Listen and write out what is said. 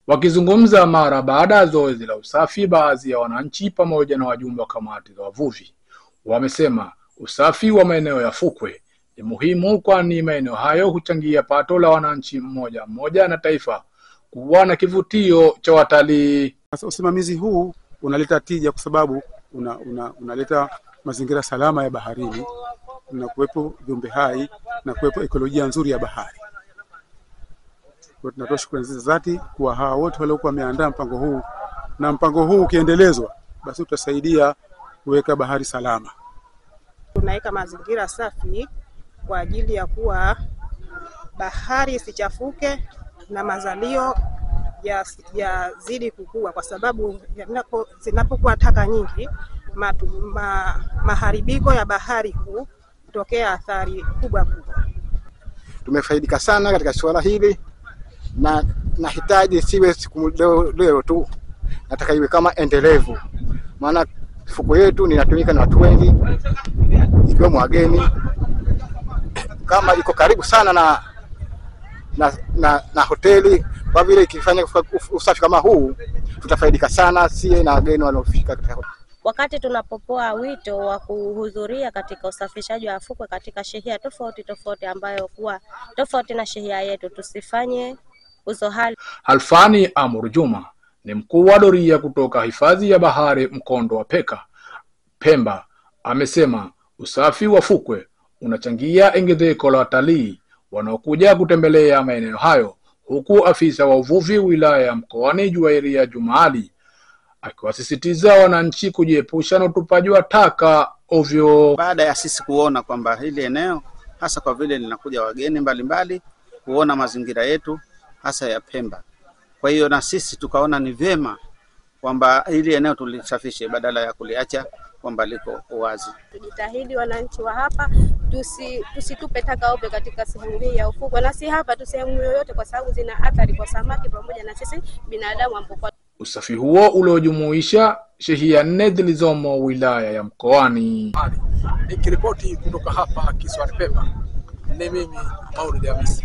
Wakizungumza mara baada ya zoezi la usafi, baadhi ya wananchi pamoja na wajumbe wa kamati za wavuvi wamesema usafi wa maeneo ya fukwe ni muhimu, kwani maeneo hayo huchangia pato la wananchi mmoja mmoja na taifa kuwa na kivutio cha watalii. Usimamizi huu unaleta tija kwa sababu unaleta mazingira salama ya baharini, na kuwepo viumbe hai na kuwepo ekolojia nzuri ya bahari. Kwa tunatoa shukrani za dhati kwa hawa wote waliokuwa wameandaa mpango huu, na mpango huu ukiendelezwa basi utasaidia kuweka bahari salama. Tunaweka mazingira safi kwa ajili ya bahari isichafuke na mazalio ya zidi kukua, kwa sababu zinapokuwa taka nyingi maharibiko ya bahari hutokea athari kubwa. Tumefaidika sana katika swala hili, na nahitaji siwe siku leo tu, nataka iwe kama endelevu, maana fuko yetu inatumika na watu wengi ikiwemo wageni. Kama iko karibu sana na hoteli, kwa vile ikifanya usafi kama huu tutafaidika sana sie na wageni wanaofika katika. Wakati tunapopoa wito wa kuhudhuria katika usafishaji wa fukwe katika shehia tofauti ambayo kuwa tofauti na shehia yetu, tusifanye uzohali. Alfani Amur Juma ni mkuu wa doria kutoka hifadhi ya bahari Mkondo wa Pemba amesema usafi wa fukwe unachangia ongezeko la watalii wanaokuja kutembelea maeneo hayo, huku afisa wa uvuvi wilaya ya Mkoani Juwairia Jumaali akiwasisitiza wananchi kujiepusha na utupaji wa taka ovyo. Baada ya sisi kuona kwamba hili eneo, hasa kwa vile linakuja wageni mbalimbali kuona mazingira yetu hasa ya Pemba, kwa hiyo na sisi tukaona ni vyema kwamba hili eneo tulisafishe badala ya kuliacha kwamba liko wazi. Tujitahidi wananchi wa hapa tusitupe taka ovyo katika sehemu hii ya ufukwe, na si hapa tu, sehemu yoyote, kwa sababu zina athari kwa samaki pamoja na sisi binadamu ambao. Usafi huo uliojumuisha shehia 4 zilizomo wilaya ya Mkoani. Nikiripoti kutoka hapa kisiwani Pemba, ni mimi Maulid Hamisi.